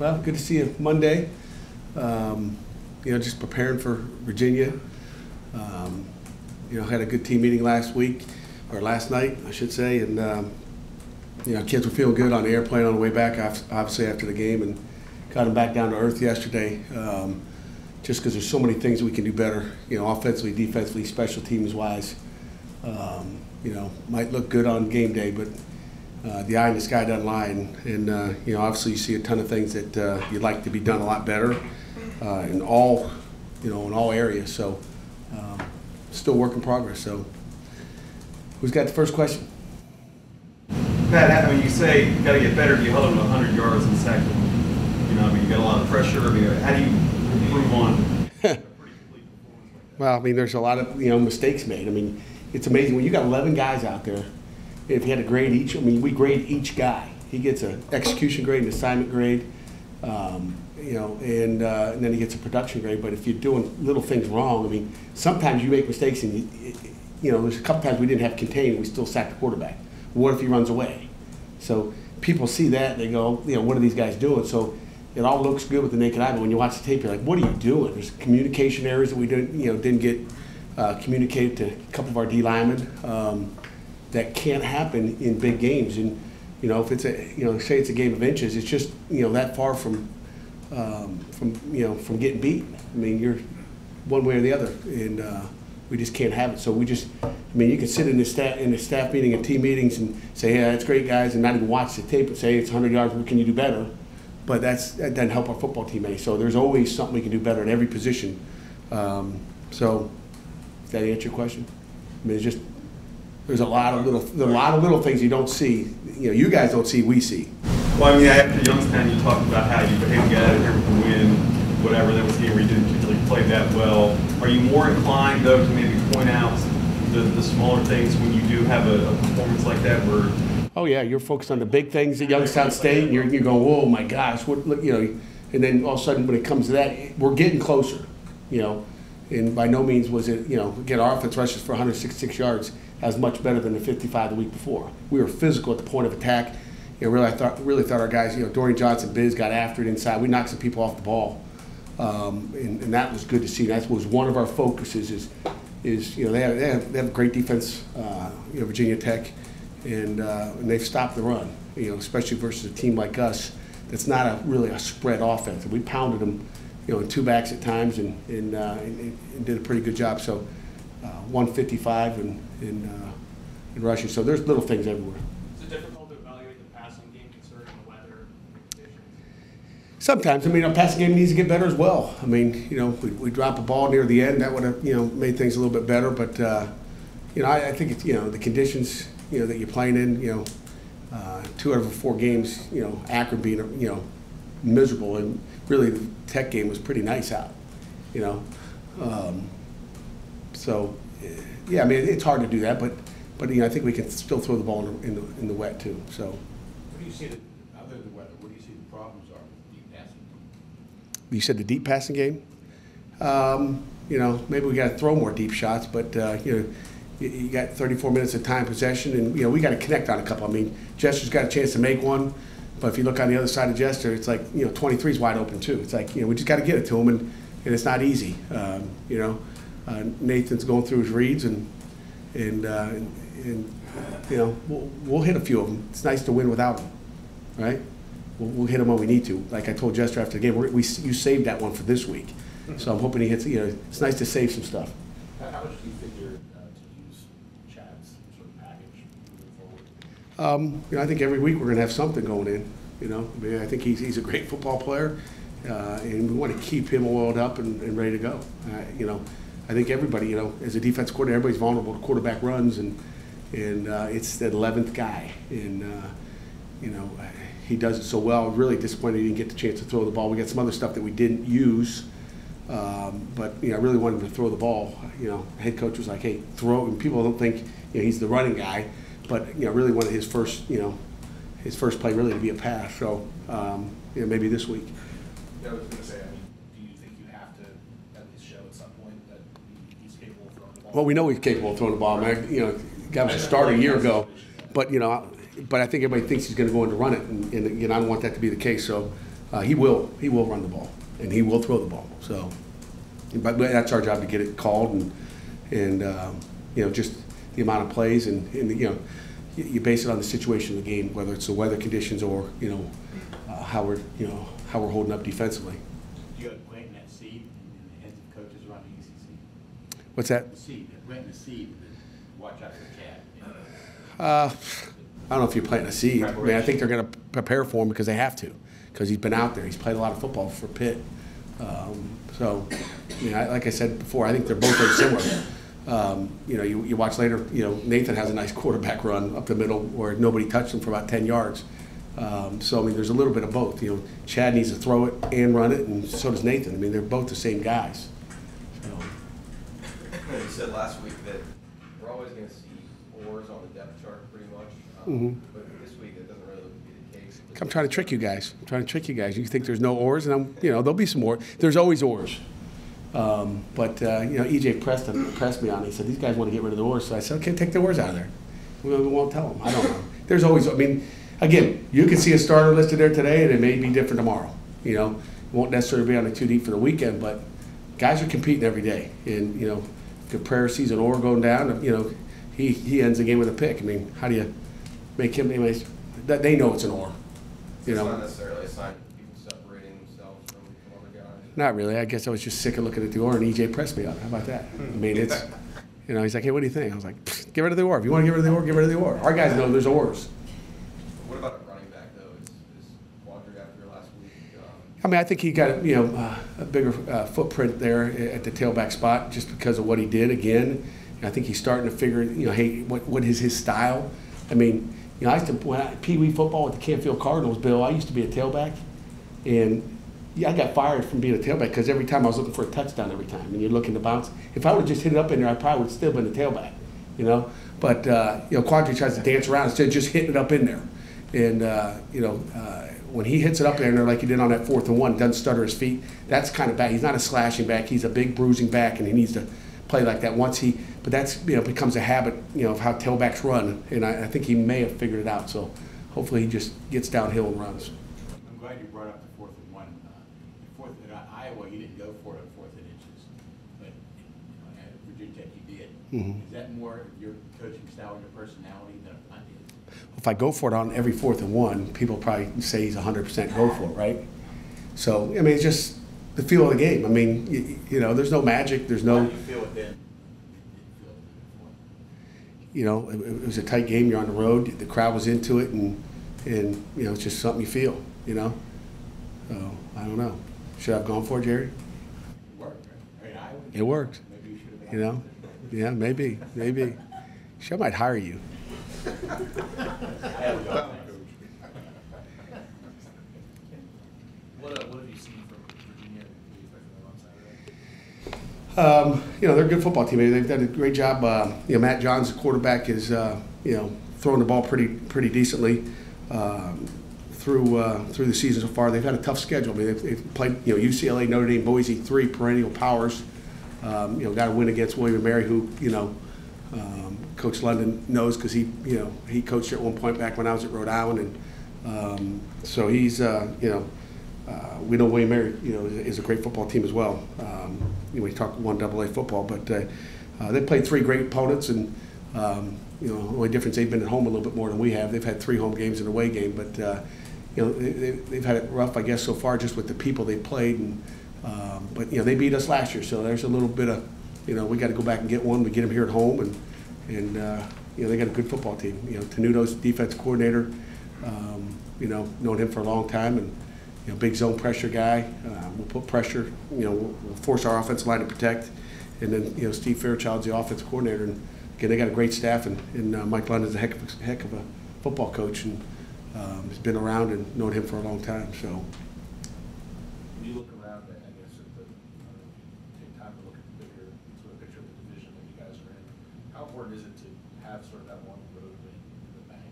Well, good to see you Monday. Just preparing for Virginia. Had a good team meeting last night, I should say, and kids were feeling good on the airplane on the way back, obviously after the game, and got them back down to earth yesterday. Just because there's so many things we can do better, offensively, defensively, special teams wise. Might look good on game day, but the eye in the sky doesn't lie, and obviously you see a ton of things that you'd like to be done a lot better in all areas. So still work in progress. So who's got the first question? Pat, when you say you got to get better, do you held them to 100 yards and sacked them? You got a lot of pressure. How do you improve on a pretty complete performance like that? Well, there's a lot of mistakes made. It's amazing when you got 11 guys out there. If you had to grade each, we grade each guy. He gets an execution grade, an assignment grade, and then he gets a production grade. But if you're doing little things wrong, sometimes you make mistakes, and there's a couple times we didn't have contained, we still sacked the quarterback. What if he runs away? So people see that, they go, what are these guys doing? So it all looks good with the naked eye, but when you watch the tape, you're like, what are you doing? There's communication errors that we didn't get communicated to a couple of our D linemen. That can't happen in big games, and if it's say it's a game of inches, it's just that far from getting beat. You're one way or the other, and we just can't have it. So we just, you can sit in the staff meeting and team meetings and say, yeah, that's great, guys, and not even watch the tape and say it's 100 yards. What can you do better? But that doesn't help our football team any. So there's always something we can do better at every position. So does that answer your question? It's just. There's a lot of little things you don't see. You guys don't see, we see. Well, after Youngstown, you talked about how you behaved, get out of here with the win, whatever. That was the game where you didn't particularly play that well. Are you more inclined, though, to maybe point out the smaller things when you do have a performance like that? Where oh yeah, you're focused on the big things at Youngstown State, and you're going, whoa, my gosh, what? And then all of a sudden, when it comes to that, we're getting closer. And by no means was it, get our offense rushes for 166 yards. That was much better than the 55 the week before. We were physical at the point of attack. Really thought our guys, Dorian Johnson, Biz got after it inside. We knocked some people off the ball, and that was good to see. That was one of our focuses. They have great defense, Virginia Tech, and they've stopped the run. Especially versus a team like us that's not really a spread offense. We pounded them, in two backs at times, and did a pretty good job. So 155 in rushing. So there's little things everywhere. Is it difficult to evaluate the passing game considering the weather and conditions? Sometimes. Our passing game needs to get better as well. We drop a ball near the end. That would have, made things a little bit better. But, I think it's, the conditions, that you're playing in, 2 out of 4 games, Akron being, miserable. And really the Tech game was pretty nice out, So, yeah, it's hard to do that, but I think we can still throw the ball in the wet too. So. What do you see other than the weather? What do you see the problems are with deep passing? You said the deep passing game. Maybe we got to throw more deep shots, but you got 34 minutes of time possession, and we got to connect on a couple. Jester's got a chance to make one, but if you look on the other side of Jester, it's like 23's wide open too. It's like we just got to get it to him, and it's not easy. Nathan's going through his reads, and we'll hit a few of them. It's nice to win without them, right? We'll hit them when we need to. Like I told Jester after the game, you saved that one for this week, so I'm hoping he hits. It's nice to save some stuff. How much do you figure to use Chad's sort of package moving forward? I think every week we're going to have something going in. I think he's a great football player, and we want to keep him oiled up and ready to go. I think everybody, as a defense coordinator, everybody's vulnerable to quarterback runs, and it's that 11th guy, and he does it so well. Really disappointed he didn't get the chance to throw the ball. We got some other stuff that we didn't use, but I really wanted him to throw the ball. The head coach was like, "Hey, throw!" And people don't think he's the running guy, but really wanted his first play really to be a pass. So maybe this week. Yeah, I was going to say, do you think you have to at least show at some point that he's capable of throwing the ball? Well, we know he's capable of throwing the ball. Guy was a starter a year ago, but I think everybody thinks he's going to go in to run it, and I don't want that to be the case. So he will run the ball and he will throw the ball. So, but that's our job to get it called and you know, just the amount of plays and you know, you base it on the situation of the game, whether it's the weather conditions or you know how we're holding up defensively. You got planting that seed in the heads of coaches around the ECC. What's that? The seed, planting the seed. Watch out for Chad. You know? I don't know if you're planting a seed. I mean, I think they're going to prepare for him because they have to, because he's been out there. He's played a lot of football for Pitt. So, you know, like I said before, I think they're both very similar. You know, you watch later, you know, Nathan has a nice quarterback run up the middle where nobody touched him for about 10 yards. So, I mean, there's a little bit of both. You know, Chad needs to throw it and run it, and so does Nathan. I mean, they're both the same guys. So. You said last week that we're always going to see oars on the depth chart pretty much. But this week it doesn't really look to be the case. I'm trying to trick you guys. You think there's no oars, and you know, there'll be some oars. There's always oars. But you know, EJ pressed me on it. He said these guys want to get rid of the oars, so I said, okay, take the oars out of there. We won't tell them. I don't know. There's always. I mean, again, you can see a starter listed there today, and it may be different tomorrow. You know, it won't necessarily be on the 2 deep for the weekend, but guys are competing every day, and you know, if Prayer sees an oar going down, you know, he ends the game with a pick. I mean, how do you make him? Anyways, that they know it's an oar. You know, it's not necessarily a sign of people separating themselves from other guys. Not really. I guess I was just sick of looking at the oar, and EJ pressed me on it. How about that? I mean, it's, you know, he's like, hey, what do you think? I was like, get rid of the oar. If you want to get rid of the oar, get rid of the oar. Our guys know there's oars. What about a running back, though? Is Quadri after last week? I mean, I think he got, you know, a bigger footprint there at the tailback spot just because of what he did again. And I think he's starting to figure, you know, hey, what is his style? I mean, you know, when Pee Wee football with the Canfield Cardinals, Bill, I used to be a tailback. And, yeah, I got fired from being a tailback because every time I was looking for a touchdown every time. And you're looking to bounce. If I would have just hit it up in there, I probably would still been a tailback, you know. But, you know, Quadri tries to dance around instead of just hitting it up in there. And, you know, when he hits it up there like he did on that 4th and 1, doesn't stutter his feet, that's kind of bad. He's not a slashing back. He's a big bruising back, and he needs to play like that but that's, you know, becomes a habit, you know, of how tailbacks run. And I think he may have figured it out. So hopefully he just gets downhill and runs. I'm glad you brought up the 4th and 1. Fourth in Iowa, you didn't go for it on 4th and inches, but you know, at Virginia Tech you did. Is that more of your coaching style and your personality than a punt is? If I go for it on every 4th and 1, people probably say he's 100% go for it, right? So, I mean, it's just the feel of the game. I mean, you know, there's no magic. There's no. How do you feel it then? You know, it was a tight game. You're on the road. The crowd was into it, and you know, it's just something you feel. You know, so I don't know. Should I have gone for it, Jerry? It worked, right? I mean, It worked. maybe you should have. You know, yeah, maybe. I might hire you. I have a young man. What have you seen from Virginia? What do you expect from them on Saturday? You know, they're a good football team. They've done a great job. You know, Matt Johns, the quarterback, is you know, throwing the ball pretty decently through the season so far. They've had a tough schedule. I mean, they've played, you know, UCLA, Notre Dame, Boise, 3 perennial powers. You know, got a win against William & Mary, who, you know, Coach London knows because he coached at one point back when I was at Rhode Island, and so he's you know. We know William & Mary, you know, is a great football team as well. You know, we talk 1AA football, but they played 3 great opponents, and you know, the only difference, they've been at home a little bit more than we have. They've had 3 home games and an away game, but you know, they've had it rough, I guess, so far just with the people they played. And but you know, they beat us last year, so there's a little bit of, you know, we got to go back and get one. We get them here at home, and you know, they got a good football team. You know, Tenuto's defense coordinator. You know, known him for a long time, and you know, big zone pressure guy. We'll put pressure. You know, we'll force our offensive line to protect. And then, you know, Steve Fairchild's the offensive coordinator. And again, they got a great staff. And Mike London's a heck of a football coach, and has been around and known him for a long time. So. When you look around, I guess, at the take time to look at the bigger sort of picture of the division that you guys are in, how important is it to have sort of that one road win in the bank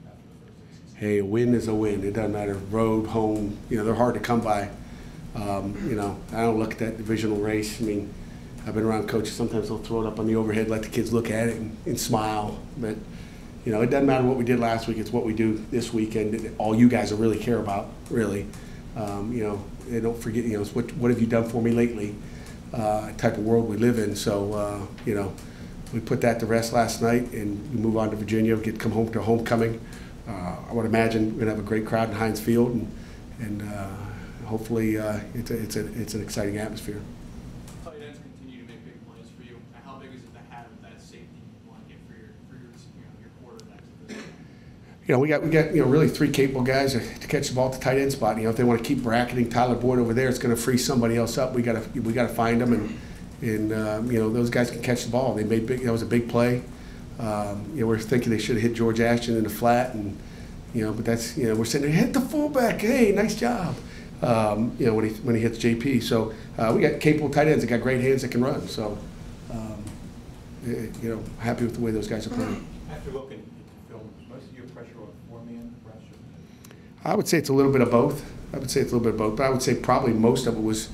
after the first 6 seasons? Hey, a win is a win. It doesn't matter, road, home. You know, they're hard to come by. You know, I don't look at that divisional race. I mean, I've been around coaches. Sometimes they'll throw it up on the overhead, let the kids look at it and smile. But, you know, it doesn't matter what we did last week. It's what we do this weekend. All you guys will really care about, really. You know, they don't forget, you know, it's what have you done for me lately type of world we live in. So, you know, we put that to rest last night, and we move on to Virginia, come home to homecoming. I would imagine we're going to have a great crowd in Heinz Field, and hopefully it's an exciting atmosphere. Tight ends continue to make big plays for you. How big is it to have that safety you want to get for your quarterbacks at this point? You know, we got you know, really three capable guys to catch the ball at the tight end spot. You know, if they want to keep bracketing Tyler Boyd over there, it's going to free somebody else up. We got to find them, and you know, those guys can catch the ball. They made that was a big play. You know, we're thinking they should have hit George Ashton in the flat, and you know, but that's, you know, we're saying hit the fullback. Hey, nice job. You know, when he hits JP. So we got capable tight ends that got great hands that can run. So you know, happy with the way those guys are playing. After looking at the film, is most of your pressure on four-man pressure? I would say it's a little bit of both. But I would say probably most of it was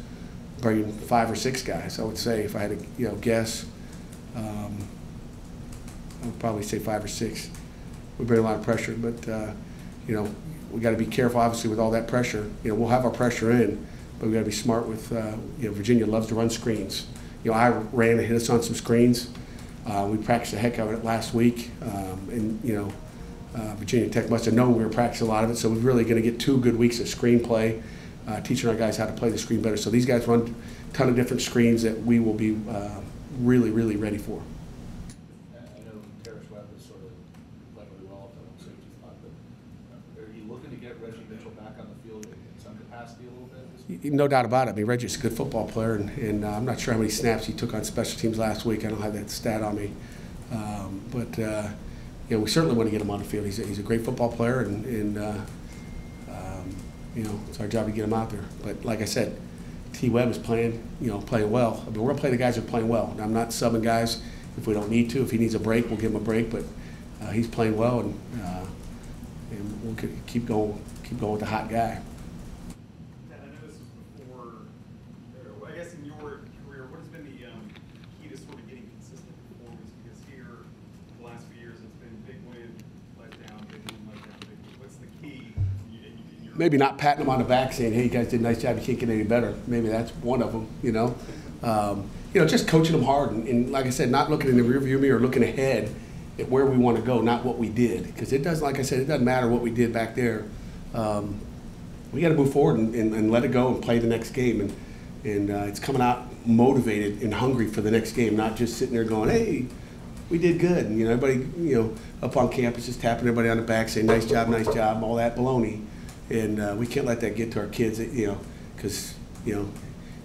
bringing 5 or 6 guys. I would say, if I had to, you know, guess, I would probably say 5 or 6. We bring a lot of pressure, but you know, we got to be careful, obviously, with all that pressure. You know, we'll have our pressure in, but we got to be smart with. You know, Virginia loves to run screens. You know, I ran and hit us on some screens. We practiced the heck out of it last week, and you know, Virginia Tech must have known we were practicing a lot of it. So we're really going to get 2 good weeks of screen play, teaching our guys how to play the screen better. So these guys run a ton of different screens that we will be really, really ready for. I know Terrence Webb is sort of playing really well at the safety spot, but are you looking to get Reggie Mitchell back on the field in some capacity a little bit? No doubt about it. I mean, Reggie's a good football player, and I'm not sure how many snaps he took on special teams last week. I don't have that stat on me, but you know, we certainly want to get him on the field. He's a great football player, and you know, it's our job to get him out there. But like I said, T. Webb is playing well. I mean, we're gonna play the guys who are playing well. I'm not subbing guys if we don't need to. If he needs a break, we'll give him a break. But he's playing well, and we'll keep going with the hot guy. I know this was before, I guess in your career, what has been the key to sort of getting consistent performance? Because here, the last few years, it's been big win, let down, big win, let down, big win. What's the key? Maybe not patting them on the back saying, hey, you guys did a nice job, you can't get any better. Maybe that's one of them, you know. You know, just coaching them hard, and like I said, not looking in the rearview mirror, looking ahead at where we want to go, not what we did. Because it doesn't, like I said, it doesn't matter what we did back there. We got to move forward and let it go and play the next game. And it's coming out motivated and hungry for the next game, not just sitting there going, hey, we did good. And, you know, everybody, you know, up on campus just tapping everybody on the back, saying nice job, all that baloney. And we can't let that get to our kids, you know, because, you know,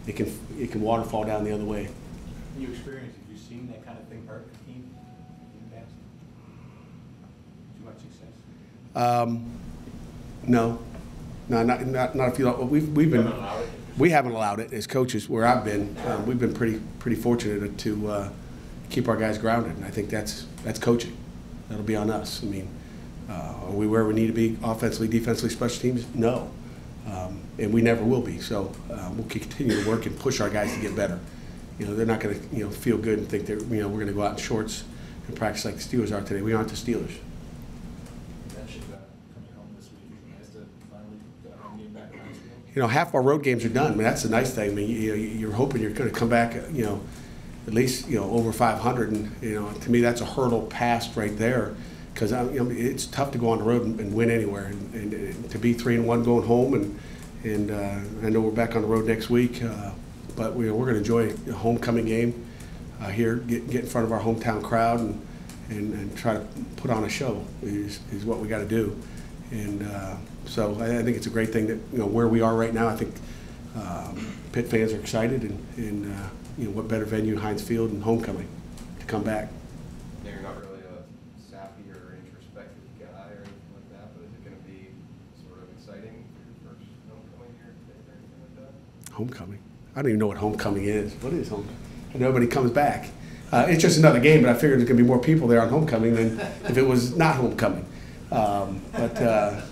it can waterfall down the other way. In your experience, have you seen that kind of thing hurt the team in the past? Too much success? No, not if you. We haven't allowed it as coaches where I've been. We've been pretty fortunate to keep our guys grounded, and I think that's coaching. That'll be on us. I mean, are we where we need to be offensively, defensively, special teams? No, and we never will be. So we'll continue to work and push our guys to get better. You know, they're not going to, you know, feel good and think that, you know, we're going to go out in shorts and practice like the Steelers are today. We aren't the Steelers. You mentioned coming home this week. It's nice to finally get a home game back in high school. You know, half our road games are done. I mean, that's the nice thing. I mean, you're hoping you're going to come back, you know, at least, you know, over 500. And, you know, to me, that's a hurdle passed right there. Because, you know, it's tough to go on the road and win anywhere. And to be 3-1 going home. And I know we're back on the road next week. But we're going to enjoy a homecoming game here, get in front of our hometown crowd and try to put on a show is what we got to do. And so I think it's a great thing that, you know, where we are right now, I think Pitt fans are excited, and you know, what better venue, Heinz Field, and homecoming to come back. Yeah, you're not really a sappy or introspective guy or anything like that, but is it going to be sort of exciting for your first homecoming here or anything like that? Homecoming? I don't even know what homecoming is. What is homecoming? And nobody comes back. It's just another game, but I figured there's going to be more people there on homecoming than if it was not homecoming. But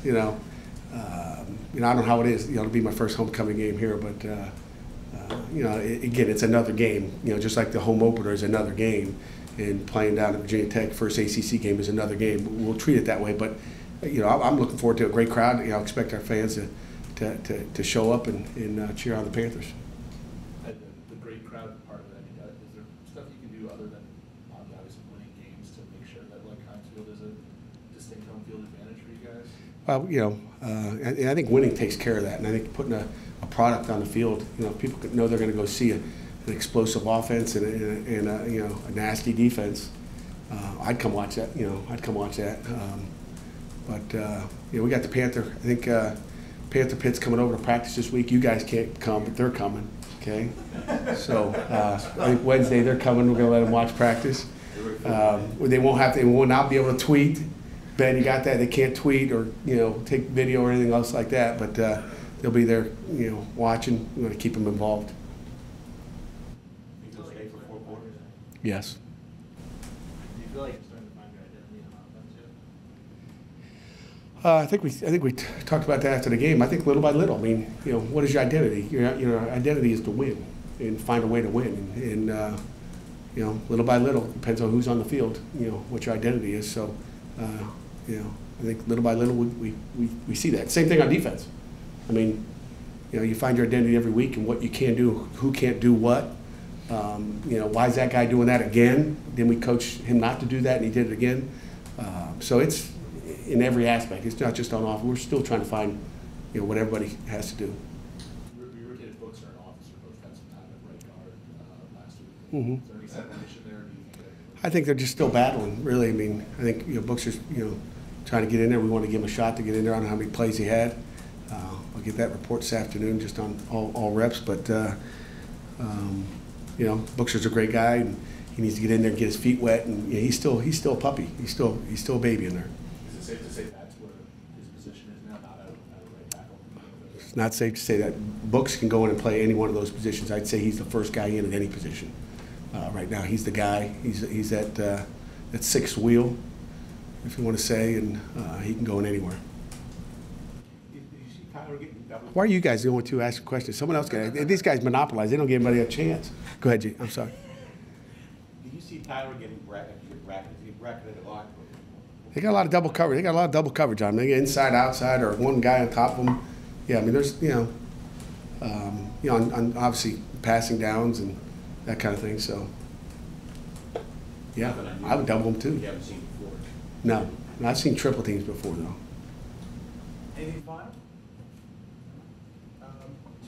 you know, I don't know how it is. You know, it'll be my first homecoming game here, but you know, again, it's another game. You know, just like the home opener is another game, and playing down at Virginia Tech first ACC game is another game. We'll treat it that way, but you know, I'm looking forward to a great crowd. You know, I expect our fans to to show up and cheer on the Panthers. The great crowd part of it, I mean, is there stuff you can do other than obviously winning games to make sure that like Heinz Field is a distinct home field advantage for you guys? Well, you know, and I think winning takes care of that, and I think putting a product on the field, you know, people know they're going to go see an explosive offense and you know, a nasty defense. I'd come watch that. You know, I'd come watch that. But you know, we got the Panther. I think Panther Pitt's coming over to practice this week. You guys can't come, but they're coming. Okay, so I think Wednesday they're coming. We're going to let them watch practice. They won't have to. They will not be able to tweet. Ben, you got that? They can't tweet or, you know, take video or anything else like that. But they'll be there, you know, watching. We want to keep them involved. Think they'll stay for 4 quarters? Yes. Do you feel like you're starting to find your identity on offense yet? I think we talked about that after the game. I think little by little. I mean, you know, what is your identity? Your identity is to win and find a way to win. And you know, little by little, depends on who's on the field. You know, what your identity is. So, you know, I think little by little we see that. Same thing on defense. I mean, you know, you find your identity every week and what you can do, who can't do what. You know, why is that guy doing that again? Then we coach him not to do that, and he did it again. So it's in every aspect. It's not just on off. We're still trying to find, you know, what everybody has to do. We rotated Books and Officer both had some time at right guard last week. Mm-hmm. Is there any separation there? Or do you think I think they're just still battling, really. I mean, I think, you know, Books is, you know, trying to get in there. We want to give him a shot to get in there. I don't know how many plays he had. I'll get that report this afternoon just on all reps. But, you know, Bookster's a great guy, and he needs to get in there and get his feet wet. And you know, he's still a puppy. He's still a baby in there. Is it safe to say that's where his position is now, not at right tackle? It's not safe to say that. Books can go in and play any one of those positions. I'd say he's the first guy in at any position. Right now, he's the guy. He's that sixth wheel, if you want to say, and he can go in anywhere. Did you see Tyler getting double? Why are you guys the only two asking questions? Someone else got. These guys monopolize. They don't give anybody a chance. Go ahead, G. I'm sorry. Did you see Tyler getting bracketed a lot? They got a lot of double coverage. They got a lot of double coverage on them. They get inside, outside, or one guy on top of them. Yeah, I mean, there's on obviously passing downs and that kind of thing. So, yeah, I would double them too. You haven't seen before. No, I've seen triple teams before though. Anything final?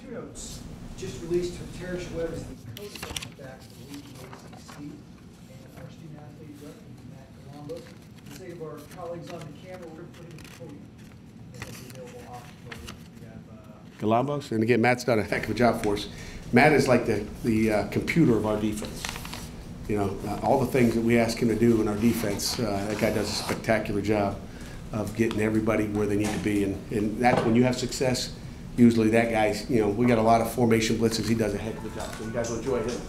Two notes. Just released Terrence Webb as the coach back to the league ACC, and our student athlete rep, Matt Colombo. For the sake of our colleagues on the camera, we're going to put him at the podium. And he'll be available off the podium. We have Galambos, and again, Matt's done a heck of a job for us. Matt is like the computer of our defense. You know, all the things that we ask him to do in our defense, that guy does a spectacular job of getting everybody where they need to be. And that's when you have success, usually that guy's, you know, we got a lot of formation blitzes. He does a heck of a job. So you guys will enjoy him.